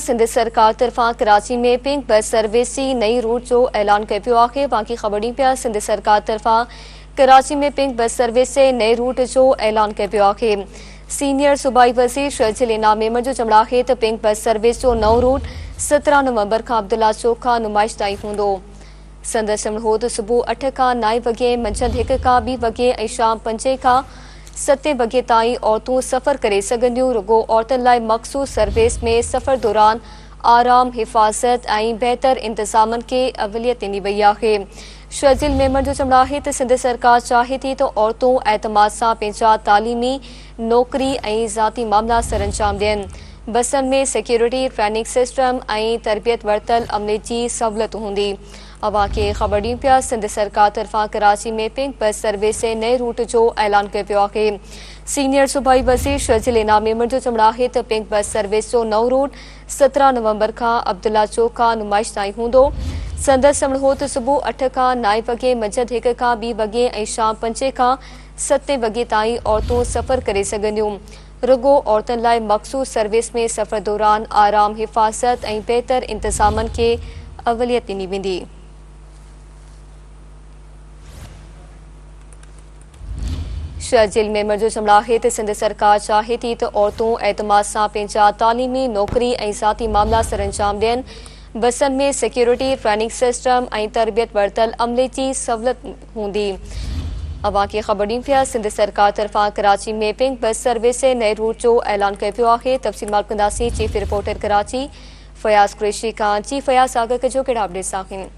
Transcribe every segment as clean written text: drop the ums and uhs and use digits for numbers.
सिंध सरकार तरफां कराची में पिंक बस सर्विस की नई रूट जो ऐलान कर पियो आहे। बाक़ी ख़बरूं पिया सिंध सरकार तरफां कराची में पिंक बस सर्विस से नए रूट जो ऐलान कर पियो आहे। सीनियर सूबाई वज़ीर शर्जिल इनाम मेमन जो चवणु आहे त पिंक बस सर्विस जो नओं रूट 17 नवंबर खां अब्दुल्ला चौक खां नुमाइश ताईं हूंदो। संदसि चवणु हो त सुबुह 8 खां 9 वॻे, मंझंदि 1 खां 2 वॻे ऐं शाम 5 खां 7 वॻे ताईं औरतूं सफ़र करे सघंदियूं। रुगो औरतुनि लाइ मख़सूस सर्विस में सफ़र दौरान आराम, हिफ़ाज़त ऐं बहितर इंतज़ामनि खे अवलियत ॾिनी वई आहे। शर्जिल मेमन जो चवणु आहे त सिंध सरकार चाहे थी त औरतूं एतमाद सां पंहिंजा तालीमी, नौकरी ऐं ज़ाती मामला सर अंजाम ॾियनि। बसनि में सिक्योरिटी, ट्रेनिंग सिस्टम ऐं तरबियत वरितल अमले जी सहूलियत हूंदी। अवां खे ख़बर ॾियूं पिया सिंध सरकार तरफां कराची में पिंक बस सर्विस जे नए रूट जो ऐलान कयो पियो आहे। सीनियर सूबाई वज़ीर शर्जिल इनाम मेमन जो चवणु आहे त पिंक बस सर्विस जो नओं रूट 17 नवंबर खां अब्दुल्ला चौक खां नुमाइश ताईं हूंदो। संदसि चवणु हो त सुबुह 8 खां 9 वॻे, मंझंदि 1 खां 2 वॻे ऐं शाम 5 खां 7 वॻे ताईं औरतूं सफ़र करे सघंदियूं। रुगो औरतुनि लाइ मख़सूस सर्विस में सफ़र दौरान आराम, हिफ़ाज़त ऐं बहितर इंतज़ामनि खे अवलियत ॾिनी वेंदी। शर्जिल मेमन जो चवणु आहे त सिंध सरकार चाहे थी त औरतूं एतमाद सां पंहिंजा तालीमी, नौकरी ऐं ज़ाती मामला सर अंजाम ॾियनि। बसनि में सिक्योरिटी, ट्रेनिंग सिस्टम ऐं तरबियत वरितल अमले जी सहूलियत हूंदी। अवां खे ख़बर ॾियूं पिया सिंध सरकार तरफां कराची में पिंक बस सर्विस जे नए रूट जो ऐलान कयो पियो आहे। तफ़सील मालूम कंदासीं चीफ रिपोर्टर कराची फयाज़ कुरैशी खां। जी फयाज़, आगाह कजो कहिड़ा अपडेट्स आहिनि?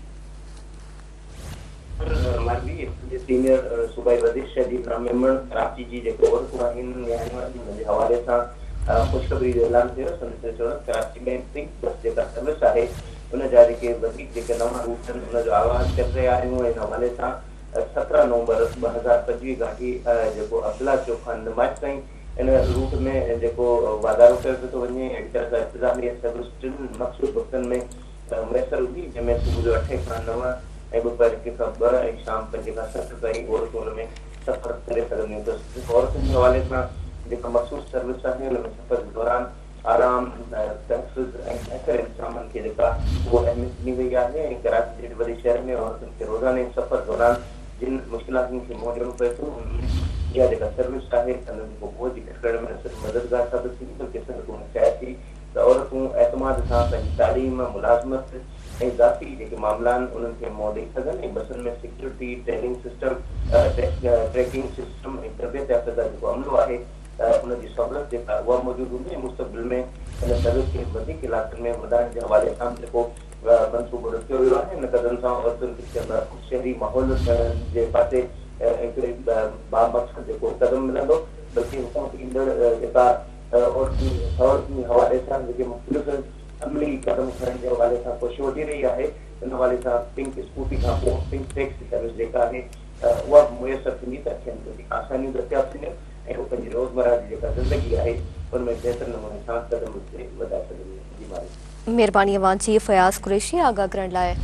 सीनियर सूबाई वज़ीर शर्जिल इनाम मेमन कराची जी जेके औरतूं आहिनि हुनजे हवाले सां ख़ुशख़बरी जो ऐलान कयो। कराची में पिंक बस जेका सर्विस आहे हुन जा जेके वधीक जेके नवां रूट आहिनि हुनजो आगाज़ करे रहिया आहियूं। इन हवाले सां 17 नवंबर 2025 गांधी जेको अब्दुल्ला चौक खां नुमाइश ताईं इन रूट में जेको वाधारो कयो पियो थो वञे। अहिड़ी तरह सां इंतिज़ामिया सर्विस 3 मख़सूस वक़्तनि में मुयसर हूंदी, जंहिंमें सुबुह जो 8 खां 9 ऐं दोपहर 1 खां 2 ऐं शाम 5 खां 7 ताईं औरतूं हुन में सफ़र करे सघंदियूं। त औरतुनि जे हवाले सां जेका मख़सूस सर्विस आहे हुन में सफ़र जे दौरान आराम, तहफ़ुज़ ऐं बहितर इंतज़ामनि खे जेका उहा अहमियत ॾिनी वई आहे। ऐं कराची जहिड़े वॾे शहर में औरतुनि खे रोज़ाने सफ़र दौरान जिन मुश्किलातुनि खे मुंहुं ॾियणो पए थो, इहा जेका सर्विस आहे उन जेको बोझ घटि करण में सिर्फ़ु मददगार साबित थींदी, बल्कि सरकार चाहे थी त औरतूं एतमाद सां पंहिंजी तालीम, मुलाज़मत ऐं ज़ाती जेके मामला आहिनि उन्हनि खे मुंहुं ॾेई सघनि। ऐं बसनि में security, training system, tracking system ऐं तरबियत याफ़्ता जेको अमलो आहे उनजी सहूलियत जेका उहा मौजूदु हूंदी। मुस्तक़बिल में इन सर्विस खे वधीक इलाइक़नि में वधाइण जे हवाले सां जेको मंसूबो रखियो वियो आहे। इन क़दम सां औरतुनि खे शहरी माहौल जे पासे हिकिड़े बामक़सद जेको क़दम मिलंदो, बल्कि हुतां ईंदड़ जेका औरतुनि जे हवाले सां जेके मुख़्तलिफ़ अमली क़दम खणण जे हवाले सां कोशिश वधी रही आहे। इन हवाले सां पिंक स्कूटी खां पोइ पिंक टैक्सी सर्विस जेका आहे उहा मुयसर थींदी त अखियुनि वधीक आसानियूं दस्तियाब थींदियूं ऐं उहो पंहिंजी रोज़मर्रा जी जेका ज़िंदगी आहे उनमें बहितर नमूने सां क़दम वधाए सघंदियूं। जी मालिक। महिरबानी अवां जी फयाज़ कुरैशी आगाह करण लाइ।